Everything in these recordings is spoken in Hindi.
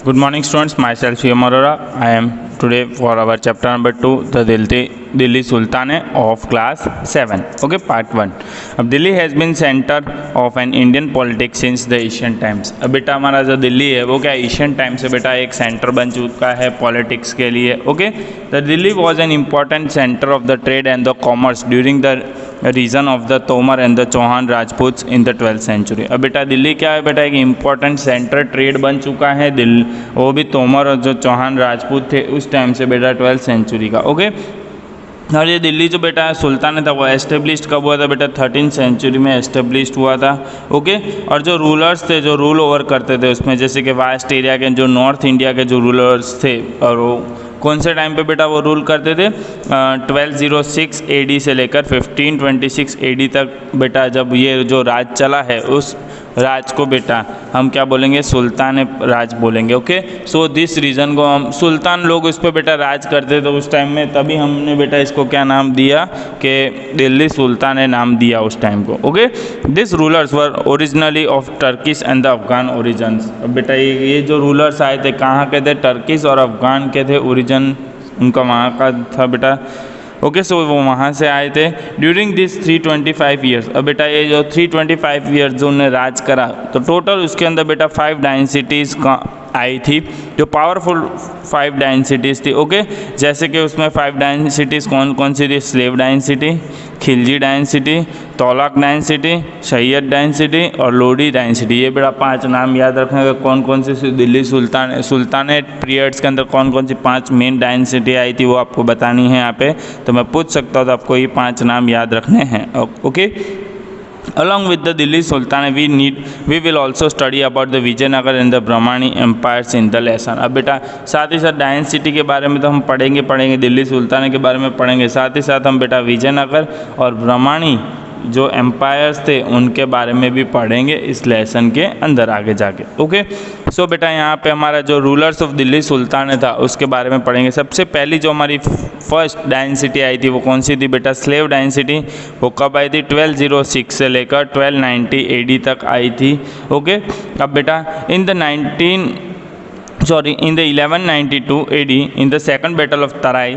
Good morning students, myself Shivam Arora. I am today for our chapter number 2, the Delhi Sultanate of class 7. Okay, part 1. अब Delhi has been center of an Indian politics since the ancient times. अब बेटा हमारा जो दिल्ली है वो क्या एशियन टाइम से बेटा एक सेंटर बन चुका है पॉलिटिक्स के लिए. Okay, the Delhi was an important center of the trade and the commerce during the region of the Tomar and the Chauhan Rajput in the 12th century. अब बेटा दिल्ली क्या है बेटा, एक इम्पॉर्टेंट सेंटर ट्रेड बन चुका है दिल्ली, वो भी तोमर और जो चौहान राजपूत थे उस टाइम से बेटा 12th सेंचुरी का. ओके, और ये दिल्ली जो बेटा सुल्तान था वो एस्टेब्लिश्ड कब हुआ था बेटा, 13th सेंचुरी में एस्टेब्लिश्ड हुआ था. ओके, और जो रूलर्स थे जो रूल ओवर करते थे उसमें जैसे कि वास्ट एरिया के जो नॉर्थ इंडिया के जो रूलर्स थे, और वो कौन से टाइम पे बेटा वो रूल करते थे, 1206 AD से लेकर 1526 AD तक बेटा जब ये जो राज चला है उस राज को बेटा हम क्या बोलेंगे, सुल्तान राज बोलेंगे. ओके, सो दिस रीजन को हम सुल्तान लोग उस पर बेटा राज करते थे उस टाइम में, तभी हमने बेटा इसको क्या नाम दिया कि दिल्ली सुल्तान नाम दिया उस टाइम को. Okay, this rulers were originally of Turkish and the Afghan origins. अब बेटा ये जो रूलर्स आए थे कहाँ के थे, टर्किश और अफगान के थे, ओरिजन उनका वहाँ का था बेटा. ओके, सो वो वहाँ से आए थे. ड्यूरिंग दिस 325 ईयर्स, अब बेटा ये जो 325 ईयर्स जो उन्होंने राज करा तो टोटल उसके अंदर बेटा 5 डायनेसिटीज़ आई थी, जो पावरफुल 5 डायनेसिटीज़ थी. ओके, जैसे कि उसमें 5 डायनेसिटीज़ कौन कौन सी थी, slave dynasty, Khilji dynasty, Tughlaq dynasty, Sayyid dynasty और लोडी डायनेसिटी. ये बेटा 5 नाम याद रखना कौन कौन सी दिल्ली सुल्तानेट पीरियड्स के अंदर कौन कौन सी 5 मेन डायनेसिटी आई थी वो आपको बतानी है यहाँ पे. तो मैं पूछ सकता हूँ तो आपको ये 5 नाम याद रखने हैं. Okay, along with the Delhi Sultanate we will also study about the Vijayanagar and the Brahmani empires in the lesson. अब बेटा साथ ही साथ डायनेसिटी के बारे में तो हम पढ़ेंगे, दिल्ली सुल्तान के बारे में पढ़ेंगे, साथ ही साथ हम बेटा विजयनगर और ब्रह्माणी जो एम्पायर्स थे उनके बारे में भी पढ़ेंगे इस लेसन के अंदर आगे जाके. ओके, सो बेटा यहाँ पे हमारा जो रूलर्स ऑफ दिल्ली सुल्तान था उसके बारे में पढ़ेंगे. सबसे पहली जो हमारी फर्स्ट डायनेसिटी आई थी वो कौन सी थी बेटा, स्लेव डायनेसिटी. वो कब आई थी, 1206 से लेकर 1290 AD तक आई थी. ओके, अब बेटा in the 1192 AD in the second battle of Tarai,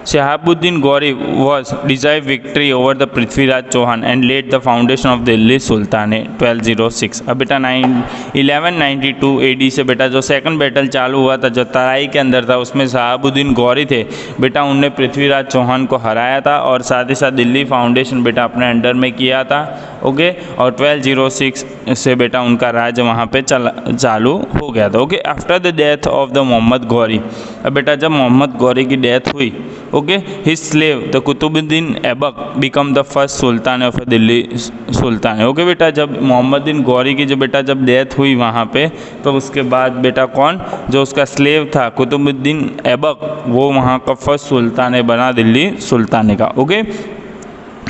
Shahabuddin Gauri was deserved victory over the Prithviraj Chauhan and laid the foundation of Delhi Sultanate 1206. अब बेटा 1192 AD से बेटा जो सेकंड बैटल चालू हुआ था जो तराई के अंदर था उसमें शहाबुद्दीन गौरी थे बेटा, उनने पृथ्वीराज चौहान को हराया था और साथ ही साथ दिल्ली फाउंडेशन बेटा अपने अंडर में किया था. ओके, और 1206 से बेटा उनका राज वहाँ पे चालू हो गया था. Okay, after the death of the Mohammad Ghori, अब बेटा जब मोहम्मद गौरी की डेथ हुई, okay, his slave the Qutbuddin Aibak become the first sultan of Delhi sultan. Okay बेटा, जब मोहम्मद गौरी की जो बेटा जब डेथ हुई वहाँ पे तो उसके बाद बेटा कौन जो उसका स्लेव था कुतुबुद्दीन ऐबक वो वहाँ का फर्स्ट सुल्तान बना दिल्ली सुल्तान का. Okay,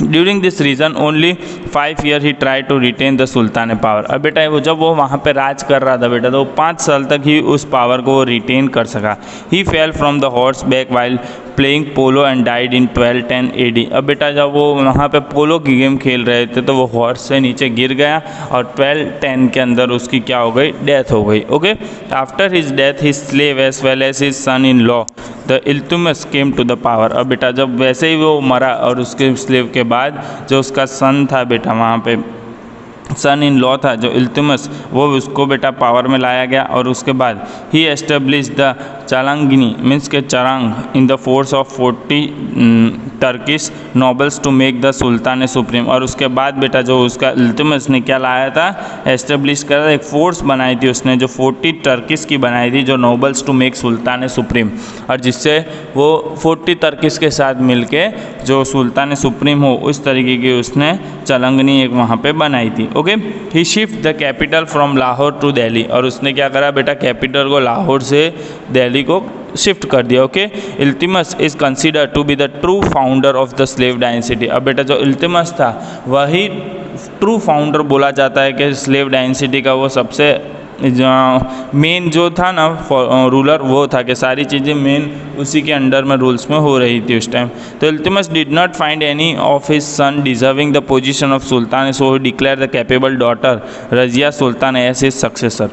during this region only 5 year he try to retain the sultan power. अब बेटा वो जब वो वहाँ पे राज कर रहा था बेटा तो 5 साल तक ही उस पावर को वो रिटेन कर सका. He fell from the horse back while playing polo and died in 1210 AD. अब बेटा जब वो वहाँ पे पोलो की गेम खेल रहे थे तो वो हॉर्स से नीचे गिर गया और 1210 के अंदर उसकी क्या हो गई, डेथ हो गई. Okay, after his death his slave as well as his son in law the Iltutmish came to the power. अब बेटा जब वैसे ही वो मरा और उसके स्लेव के बाद जो उसका सन था बेटा वहाँ पे सन इन लॉ था जो इल्तुतमिश, वो उसको बेटा पावर में लाया गया और उसके बाद he establish the Chahalgani means के चरंग in the force of 40 Turkish nobles to make the sultan supreme. और उसके बाद बेटा जो उसका इल्तुतमिश ने क्या लाया था, एस्टेब्लिश करा, एक फोर्स बनाई थी उसने जो 40 टर्किश की बनाई थी जो nobles to make sultan supreme, और जिससे वो 40 टर्किश के साथ मिलके जो सुल्तान सुप्रीम हो उस तरीके की उसने चलंगनी एक वहाँ पे बनाई थी. Okay, he shift the capital from Lahore to Delhi, और उसने क्या करा बेटा कैपिटल को लाहौर से दिल्ली को शिफ्ट कर दिया. Okay, Iltutmish is consider to be the true founder of the slave dynasty. अब बेटा जो इल्तुतमिश था वही ट्रू फाउंडर बोला जाता है कि स्लेव डायनेसिटी का वो सबसे मेन जो था ना रूलर वो था कि सारी चीज़ें मेन उसी के अंडर में रूल्स में हो रही थी उस टाइम. तो Iltutmish did not find any of his son deserving the position of sultan, so he declare the capable daughter Razia Sultan as his successor.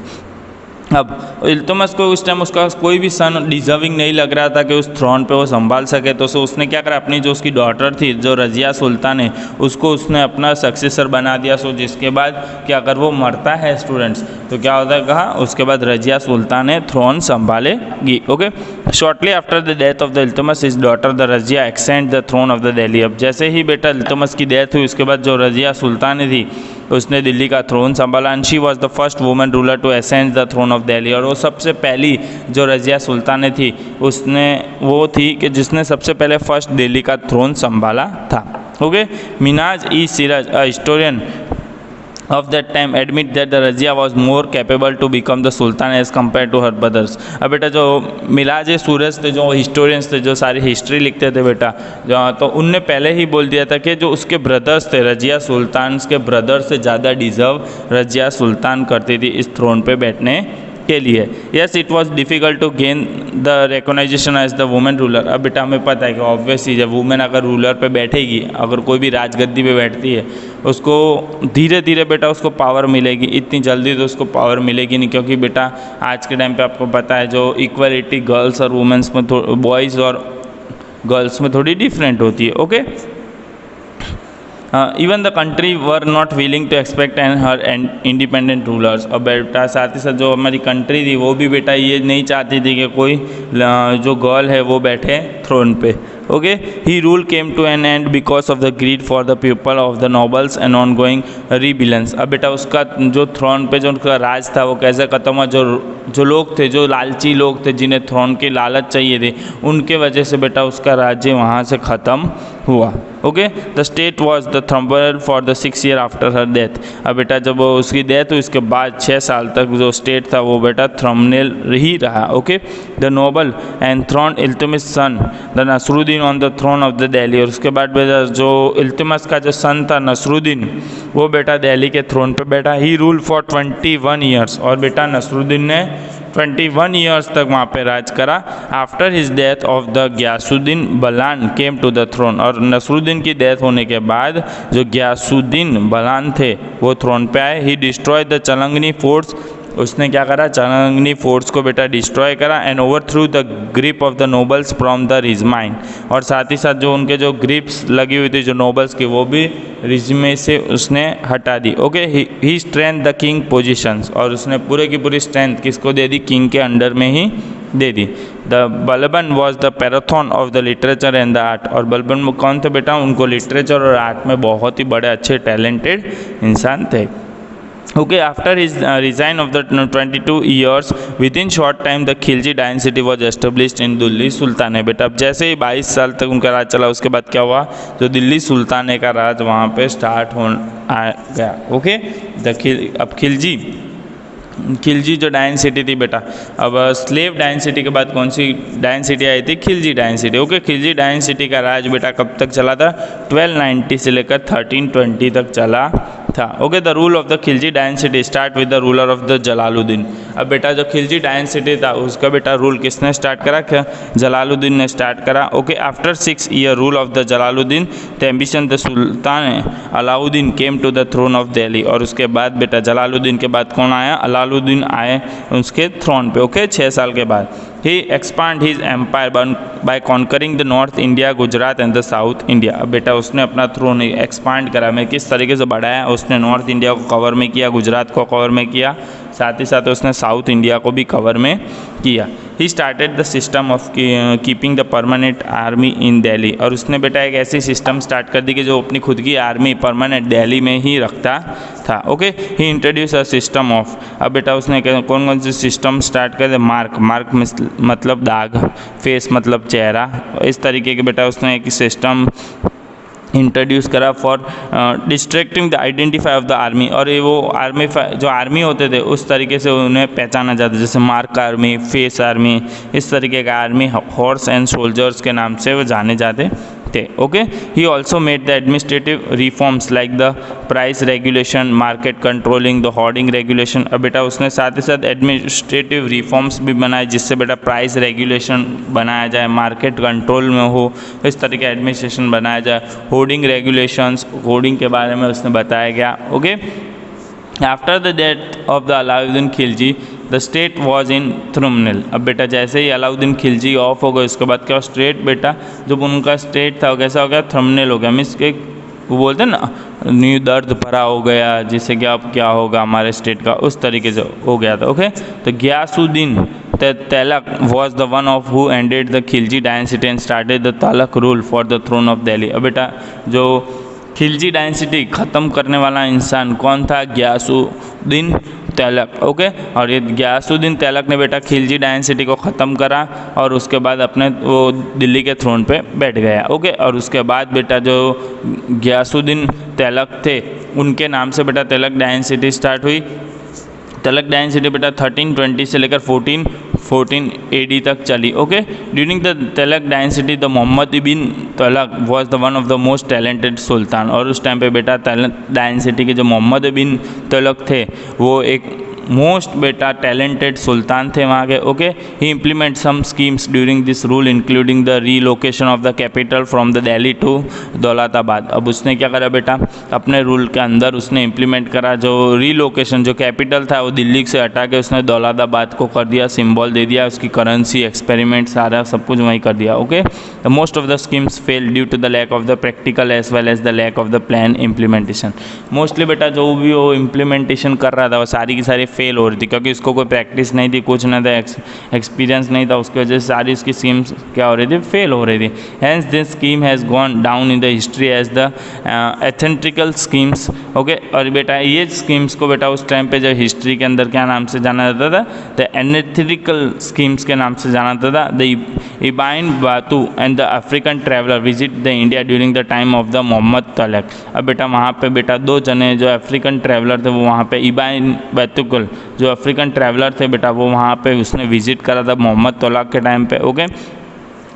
अब इल्तुतमिश को उस टाइम उसका कोई भी सन डिजर्विंग नहीं लग रहा था कि उस थ्रोन पे वो संभाल सके, तो उसने क्या करा, अपनी जो उसकी डॉटर थी जो रजिया सुल्तान है उसको उसने अपना सक्सेसर बना दिया। सो जिसके बाद कि अगर वो मरता है स्टूडेंट्स तो क्या होता है, कहा उसके बाद रजिया सुल्तान है थ्रोन संभालेगी। Okay, shortly after the death of the Iltutmish his daughter the Razia extend the throne of the Delhi. अब जैसे ही बेटा इल्तुतमिश की डेथ हुई उसके बाद जो रजिया सुल्तान थी उसने दिल्ली का थ्रोन संभाला। And she was the first women ruler to ascend the throne of Delhi. और वो सबसे पहली जो रजिया सुल्तान थी उसने वो थी कि जिसने सबसे पहले फर्स्ट दिल्ली का थ्रोन संभाला था। Okay, Minhaj i Siraj a historian of that time admit that the Razia was more capable to become the Sultan as compared to her brothers। अब बेटा जो मिलाज सूरज थे, जो हिस्टोरियंस थे, जो सारी हिस्ट्री लिखते थे बेटा, जो तो उनने पहले ही बोल दिया था कि जो उसके ब्रदर्स थे रजिया सुल्तान के ब्रदर से ज़्यादा डिज़र्व रजिया सुल्तान करती थी इस थ्रोन पे बैठने के लिए। Yes, it was difficult to gain the recognition as the women ruler. अब बेटा हमें पता है कि ऑब्वियसली जब वुमेन अगर रूलर पे बैठेगी, अगर कोई भी राजगद्दी पे बैठती है उसको धीरे धीरे बेटा उसको पावर मिलेगी, इतनी जल्दी तो उसको पावर मिलेगी नहीं, क्योंकि बेटा आज के टाइम पे आपको पता है जो इक्वलिटी गर्ल्स और वुमेन्स में बॉयज़ और गर्ल्स में थोड़ी डिफरेंट होती है। Okay, even the country were not willing to expect and her independent rulers. और बेटा साथ ही साथ जो हमारी कंट्री थी वो भी बेटा ये नहीं चाहती थी कि कोई जो गर्ल है वो बैठे थ्रोन पे। Okay, he rule came to an end because of the greed for the people of the nobles and ongoing rebellions. अब बेटा उसका जो थ्रोन पे जो उनका राज था वो कैसे ख़त्म हुआ, जो लोग थे, जो लालची लोग थे जिन्हें थ्रोन की लालच चाहिए थी, उनके वजह से बेटा उसका राज्य वहाँ से ख़त्म हुआ। Okay, the state was the turmoil for the 6 year after her death. अब बेटा जब उसकी डेथ हुई उसके बाद 6 साल तक जो स्टेट था वो बेटा थ्रम्बनेल ही रहा। Okay, the noble and throne Iltutmish son the Nasiruddin on the throne of the Delhi. और उसके बाद बेटा जो इल्तुतमिश का जो सन था नसरुद्दीन वो बेटा दिल्ली के थ्रोन पे बैठा। ही रूल फॉर 21 ईयर्स। और बेटा नसरुद्दीन ने 21 ईयर्स तक वहाँ पे राज करा। After his death of the Ghiyasuddin Balban came to the throne. और नसरुद्दीन की डेथ होने के बाद जो गयासुद्दीन बलान थे वो थ्रोन पे आए। He destroy the Chahalgani forts. उसने क्या करा, चलंगनी फोर्ट्स को बेटा डिस्ट्रॉय करा। And overthrew the grip of the nobles from the regime. और साथ ही साथ जो उनके जो ग्रिप्स लगी हुई थी जो नोबल्स की वो भी रिजमे से उसने हटा दी। Okay, he strength the king positions. और उसने पूरे की पूरी स्ट्रेंथ किसको दे दी, किंग के अंडर में ही दे दी। The Balban was the patron of the literature and the art. और बलबन कौन थे बेटा, उनको लिटरेचर और आर्ट में बहुत ही बड़े अच्छे टैलेंटेड इंसान थे। Okay, after his resign of the 22 years, within short time the Khilji dynasty was established in Delhi sultanate. बेटा अब जैसे ही 22 साल तक उनका राज चला उसके बाद क्या हुआ, जो दिल्ली सुल्ताने का राज वहाँ पे स्टार्ट हो गया। ओके, अब खिलजी जो डायनेसिटी थी बेटा, अब स्लेव डायनेसिटी के बाद कौन सी डायनेसिटी आई थी, Khilji dynasty. Okay, Khilji dynasty का राज बेटा कब तक चला था, 1290 से लेकर 1320 तक चला था। Okay, the rule of the Khilji dynasty start with the ruler of the Jalaluddin. अब बेटा जो खिलजी डायनेसिटी था उसका बेटा रूल किसने स्टार्ट करा, क्या जलालुद्दीन ने स्टार्ट करा। Okay, after 6 year rule of the Jalaluddin the ambition the sultan Alauddin came to the throne of Delhi. और उसके बाद बेटा जलालुद्दीन के बाद कौन आया, अलाउद्दीन आए उसके थ्रोन पे। ओके, 6 साल के बाद ही expand his empire by conquering the north India, Gujarat and the south India. अब बेटा उसने अपना थ्रोन एक्सपांड करा, मैं किस तरीके से बढ़ाया, उसने नॉर्थ इंडिया को कवर में किया, गुजरात को कवर में किया, साथ ही साथ उसने साउथ इंडिया को भी कवर में किया। He started the system of keeping the permanent army इन दिल्ली। और उसने बेटा एक ऐसी सिस्टम स्टार्ट कर दी कि जो अपनी खुद की आर्मी परमानेंट दिल्ली में ही रखता था। Okay, he introduce a system of. अब बेटा उसने कौन कौन से सिस्टम स्टार्ट कर दे, मार्क मतलब दाग, फेस मतलब चेहरा, इस तरीके के बेटा उसने एक सिस्टम इंट्रोड्यूस करा for distracting the identify of the army. और ये वो आर्मी जो आर्मी होते थे उस तरीके से उन्हें पहचाना जाता, जैसे मार्क आर्मी, फेस आर्मी, इस तरीके का आर्मी हॉर्स एंड सोल्जर्स के नाम से वो जाने जाते थे। Okay, he also made the administrative reforms like the price regulation, market controlling, the hoarding regulation. अब बेटा उसने साथ ही साथ एडमिनिस्ट्रेटिव रिफॉर्म्स भी बनाए जिससे बेटा प्राइस रेगुलेशन बनाया जाए, मार्केट कंट्रोल में हो, इस तरह के एडमिनिस्ट्रेशन बनाया जाए। होर्डिंग रेगुलेशंस, होर्डिंग के बारे में उसने बताया गया। Okay, after the death of the Alauddin Khilji the state was in turmoil. अब बेटा जैसे ही अलाउद्दीन खिलजी ऑफ हो गए उसके बाद क्या स्टेट बेटा जब उनका स्टेट था कैसा हो गया, थ्रमनेल हो गया। मीन्स के वो बोलते हैं ना न्यू दर्द भरा हो गया, जिससे कि अब क्या होगा हमारे स्टेट का, उस तरीके से हो गया था। ओके, तो Ghiyasuddin Tughlaq was the one of who ended the Khilji dynasty and started the Tughlaq rule for the throne of Delhi. अब बेटा जो खिलजी डायनेसिटी ख़त्म करने वाला इंसान कौन था, गियासुद्दीन तगलक। ओके, और ये गियासुद्दीन तगलक ने बेटा खिलजी डायनेसिटी को ख़त्म करा और उसके बाद अपने वो दिल्ली के थ्रोन पे बैठ गया। ओके, और उसके बाद बेटा जो गियासुद्दीन तगलक थे उनके नाम से बेटा तगलक डायनेसिटी स्टार्ट हुई। तगलक डायनेसिटी बेटा 1320 से लेकर 1414 AD तक चली। Okay, during the Tughlaq dynasty the Mohammad bin Tughlaq was the one of the most talented sultan. और उस टाइम पे बेटा तगलक डायनेसिटी के जो मोहम्मद बिन तगलक थे वो एक मोस्ट बेटा टैलेंटेड सुल्तान थे वहाँ के। Okay, he implement some schemes during this rule including the relocation of the capital from the Delhi to Daulatabad. अब उसने क्या करा बेटा अपने रूल के अंदर उसने इम्प्लीमेंट करा जो रीलोकेशन, जो कैपिटल था वो दिल्ली से हटा के उसने दौलताबाद को कर दिया, सिंबल दे दिया, उसकी करेंसी एक्सपेरिमेंट सारा सब कुछ वहीं कर दिया। Okay, the most of the schemes fail due to the lack of the practical as well as the lack of the plan implementation. Mostly बेटा जो भी वो इम्प्लीमेंटेशन कर रहा था वो सारी की सारी फेल हो रही थी, क्योंकि उसको कोई प्रैक्टिस नहीं थी, कुछ नहीं था, एक्सपीरियंस नहीं था, उसकी वजह से सारी उसकी स्कीम्स क्या हो रही थी, फेल हो रही थी। Hence this scheme has gone down in the history as the एथेंट्रिकल स्कीम्स। ओके, और बेटा ये स्कीम्स को बेटा उस टाइम पे जो हिस्ट्री के अंदर क्या नाम से जाना जाता था, द एनेथेटिकल स्कीम्स के नाम से जाना जाता था। The Ibn Battuta and the African traveller visit the India during the time of the Mohammad Tughlaq. अब बेटा वहाँ पे बेटा दो जने जो अफ्रीकन ट्रैवलर थे वो वहाँ पे इबाइन बातुकल जो अफ्रीकन ट्रैवलर थे बेटा वो वहाँ पे उसने विजिट करा था मोहम्मद तगलक के टाइम पे। ओके,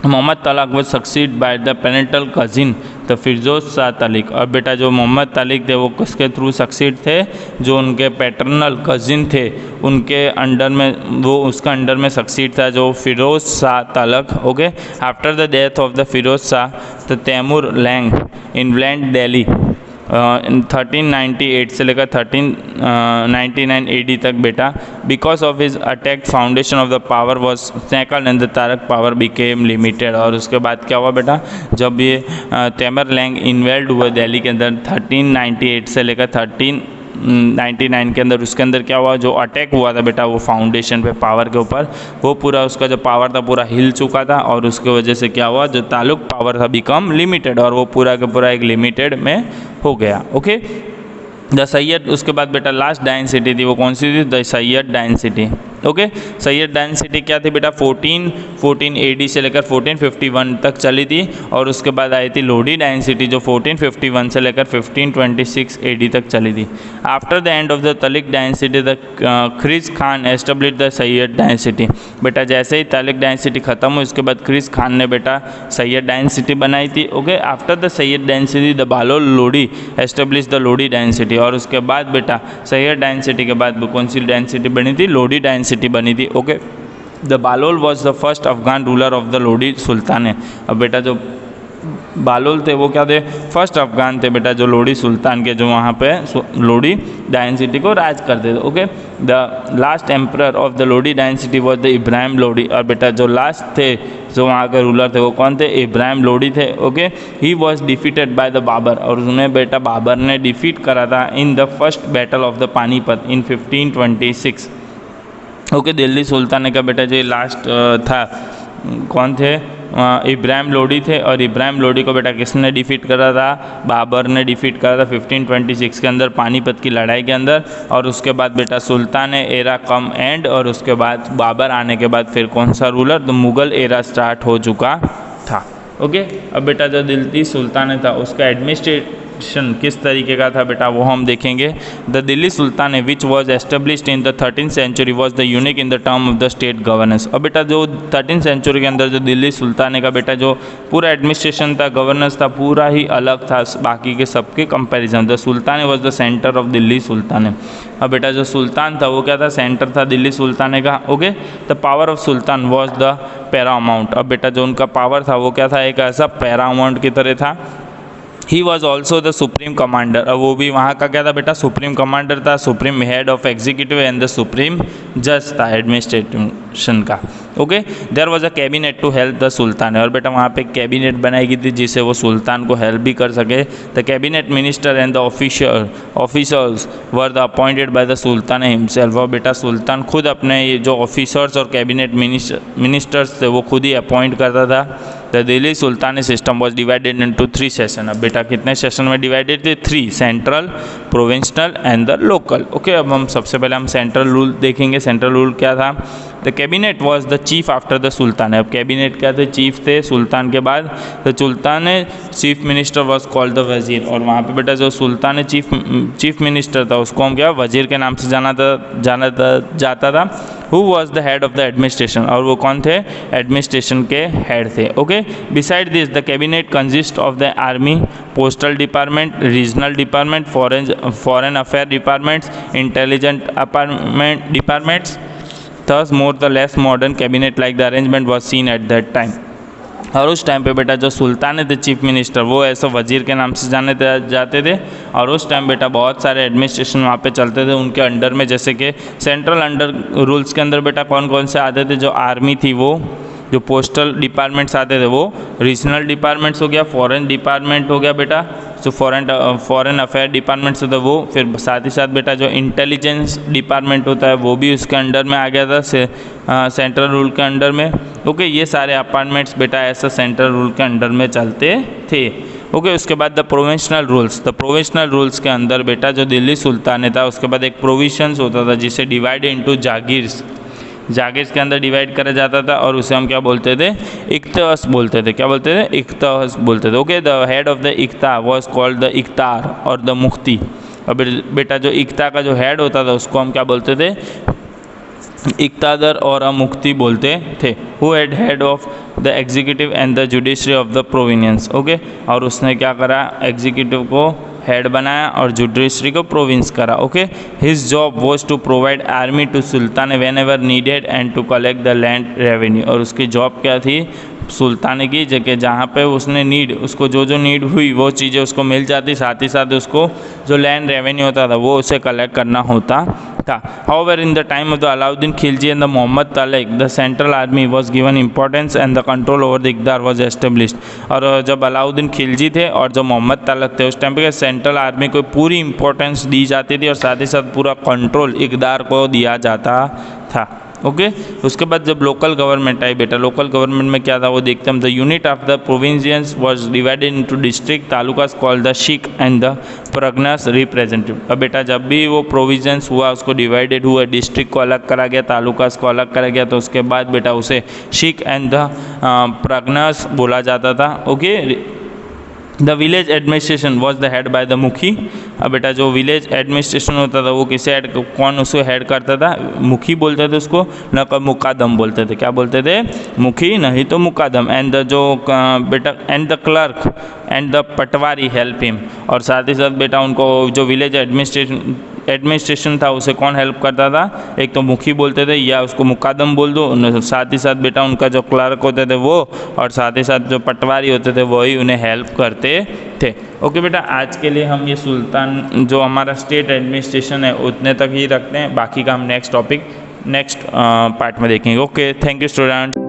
मोहम्मद तगलक वो succeed by the parental cousin the Firoz Shah Tughlaq. और बेटा जो मोहम्मद तगलक थे वो किसके थ्रू सक्सीड थे, जो उनके पैटर्नल कजिन थे उनके अंडर में, वो उसका अंडर में सक्सीड था जो Firoz Shah Tughlaq. Okay, after the death of the Firoz Shah the Timur Lang inland Delhi in 1398 से लेकर 1399 AD तक बेटा because of his attack foundation of the power was shackled and the Tughlaq power became limited. और उसके बाद क्या हुआ बेटा जब ये तैमूर लैंग इन्वेल्ड हुए दिल्ली के अंदर 1398 से लेकर 1399 के अंदर, उसके अंदर क्या हुआ जो अटैक हुआ था बेटा वो फाउंडेशन पे पावर के ऊपर, वो पूरा उसका जो पावर था पूरा हिल चुका था और उसके वजह से क्या हुआ जो ताल्लुक पावर था बिकम लिमिटेड, और वो पूरा का पूरा एक लिमिटेड में हो गया। ओके, द सैयद, उसके बाद बेटा लास्ट डायनेसिटी थी वो कौन सी थी, the Sayyid dynasty. Okay, Syed dynasty क्या थी बेटा 1414 AD से लेकर 1451 तक चली थी। और उसके बाद आई थी लोडी डायनेसिटी जो 1451 से लेकर 1526 AD तक चली थी। After the end of the Tughlaq dynasty the ख्रीज Khan establish the Sayyid dynasty. बेटा जैसे ही तगलक डायनेसिटी खत्म हुई उसके बाद ख्रीज खान ने बेटा सैयद डायनेसिटी बनाई थी। Okay, after the Sayyid dynasty the Bahlol Lodi establish the Lodi dynasty. और उसके बाद बेटा सैयद डायनेसिटी के बाद कौन सी डायनेसिटी बनी थी, लोडी डायनेसिटी बनी थी। Okay, the Bahlol was the first Afghan ruler of the Lodi sultan है। अब बेटा जो बालोल थे वो क्या थे, फर्स्ट अफगान थे बेटा जो लोडी सुल्तान के, जो वहाँ पे लोडी डायनेसिटी को राज करते थे। Okay, the last emperor of the Lodi dynasty was the Ibrahim Lodi. और बेटा जो लास्ट थे जो वहाँ के रूलर थे वो कौन थे, इब्राहिम लोडी थे। Okay, he was defeated by the Babur, और उन्हें बेटा बाबर ने डिफीट करा था in the first battle of the Panipat in 1526। Okay, Delhi sultan का बेटा जो लास्ट था कौन थे, इब्राहिम लोडी थे। और इब्राहिम लोडी को बेटा किसने डिफीट करा था, बाबर ने डिफीट करा था 1526 के अंदर पानीपत की लड़ाई के अंदर। और उसके बाद बेटा सुल्तान एरा कम एंड, और उसके बाद बाबर आने के बाद फिर कौन सा रूलर, तो मुग़ल एरा स्टार्ट हो चुका था। ओके, अब बेटा जो दिल्ली सुल्तान था उसका एडमिनिस्ट्रेशन किस तरीके का था बेटा वो हम देखेंगे। The Delhi Sultan which was established in the 13th century was the unique in the term of the state governance. अब बेटा जो 13th century के अंदर जो दिल्ली सुल्तान का बेटा जो पूरा एडमिनिस्ट्रेशन था, गवर्नेंस था, पूरा ही अलग था बाकी के सबके comparison. The sultan was the centre of Delhi sultan. अब बेटा जो सुल्तान था वो क्या था, सेंटर था दिल्ली सुल्तान का। Okay, the power of sultan was the Paramount. अब बेटा जो उनका पावर था वो क्या था, एक ऐसा पैरामाउंट की तरह था he was also the supreme commander, अब वो भी वहाँ का क्या था बेटा, सुप्रीम कमांडर था, supreme head of executive and the supreme जज था एडमिनिस्ट्रेशन का। Okay, there was a cabinet to help the sultan, और बेटा वहाँ पे कैबिनेट बनाई गई थी जिससे वो सुल्तान को हेल्प भी कर सके। The cabinet minister and the officers were the appointed by the sultan himself, और बेटा सुल्तान खुद अपने ये जो ऑफिसर्स और कैबिनेट मिनिस्टर्स थे वो खुद ही अपॉइंट करता था। The Delhi Sultani system was divided into 3 session, अब बेटा कितने सेशन में डिवाइडेड थे, 3, central, provincial and the local. Okay, अब हम सबसे पहले हम सेंट्रल रूल देखेंगे। सेंट्रल रूल क्या था, the cabinet was the chief after the sultan, अब कैबिनेट क्या थे, चीफ थे सुल्तान के बाद। The sultan chief minister was called the वजीर, और वहाँ पे बेटा जो सुल्तान चीफ मिनिस्टर था उसको हम क्या वजीर के नाम से जाना जाता था। Who was the head of the administration, और वो कौन थे, एडमिनिस्ट्रेशन के हेड थे। Okay, beside this the cabinet consist of the army, postal department, regional department, foreign affair departments, intelligent departments. Thus more the less modern cabinet like the arrangement was seen at that time, और उस टाइम पे बेटा जो सुल्तान थे चीफ मिनिस्टर वो ऐसे वजीर के नाम से जाने जाते थे, और उस टाइम बेटा बहुत सारे एडमिनिस्ट्रेशन वहाँ पे चलते थे उनके अंडर में, जैसे कि सेंट्रल अंडर रूल्स के अंदर बेटा कौन कौन से आते थे, जो आर्मी थी वो, जो पोस्टल डिपार्टमेंट्स आते थे वो, रीजनल डिपार्टमेंट्स हो गया, फॉरेन डिपार्टमेंट हो गया बेटा, जो फॉरेन अफेयर डिपार्टमेंट्स होता है वो, फिर साथ ही साथ बेटा जो इंटेलिजेंस डिपार्टमेंट होता है वो भी उसके अंडर में आ गया था, सेंट्रल रूल के अंडर में। ओके, ये सारे अपार्टमेंट्स बेटा ऐसा सेंट्रल रूल के अंडर में चलते थे। ओके, उसके बाद द प्रोविंशनल रूल्स के अंदर बेटा जो दिल्ली सुल्तान था उसके बाद एक प्रोविजंस होता था जिसे डिवाइड इनटू जागीर्स के अंदर डिवाइड करा जाता था, और उसे हम क्या बोलते थे, इख्तस बोलते थे। क्या बोलते थे, इख्तस बोलते थे। Okay, the head of the इख्ता वॉज कॉल्ड द इख्तार और द मुफ्ती, अब बेटा जो इख्ता का जो हेड होता था उसको हम क्या बोलते थे, इख्तादर और मुफ्ती बोलते थे। Who head of the executive and the judiciary of the provinces. Okay, और उसने क्या करा, एग्जीक्यूटिव को हेड बनाया और जुडिशरी को प्रोविंस करा। Okay, his job was to provide army to sultan whenever needed and to collect the land revenue, और उसकी जॉब क्या थी, सुल्तान की जगह जहाँ पे उसने उसको जो नीड हुई वो चीज़ें उसको मिल जाती, साथ ही साथ उसको जो लैंड रेवेन्यू होता था वो उसे कलेक्ट करना होता था। However in the time of the Alauddin Khilji and the Mohammad Tughlaq the central army was given importance and the control over the इक़्तिदार वॉज एस्टेब्लिश्ड, और जब अलाउद्दीन खिलजी थे और जो मोहम्मद तालिक थे उस टाइम पे सेंट्रल आर्मी को पूरी इंपॉर्टेंस दी जाती थी और साथ ही साथ पूरा कंट्रोल इक़्तिदार को दिया जाता था। ओके, उसके बाद जब लोकल गवर्नमेंट आई बेटा, लोकल गवर्नमेंट में क्या था वो देखते हम। The unit of the provinces was divided into district talukas called the शिक एंड द प्रगनास रिप्रेजेंटेटिव। अब बेटा जब भी वो प्रोविजंस हुआ उसको डिवाइडेड हुआ, डिस्ट्रिक्ट को अलग करा गया, तालुकास को अलग करा गया, तो उसके बाद बेटा उसे शिक एंड द प्रगनास बोला जाता था। Okay, the village administration was the head by the मुखी। अब बेटा जो विलेज एडमिनिस्ट्रेशन होता था वो किसे कौन उसको हेड करता था, मुखी बोलते थे उसको, न तो मुकादम बोलते थे। क्या बोलते थे, मुखी नहीं तो मुकादम। एंड द जो बेटा and the clerk and the Patwari help him, और साथ ही साथ बेटा उनको जो विलेज एडमिनिस्ट्रेशन था उसे कौन हेल्प करता था, एक तो मुखी बोलते थे या उसको मुकादम बोल दो, साथ ही साथ बेटा उनका जो क्लर्क होते थे वो, और साथ ही साथ जो पटवारी होते थे वही उन्हें हेल्प करते थे। ओके बेटा, आज के लिए हम ये सुल्तान जो हमारा स्टेट एडमिनिस्ट्रेशन है उतने तक ही रखते हैं, बाकी का हम नेक्स्ट पार्ट में देखेंगे। Okay, thank you student.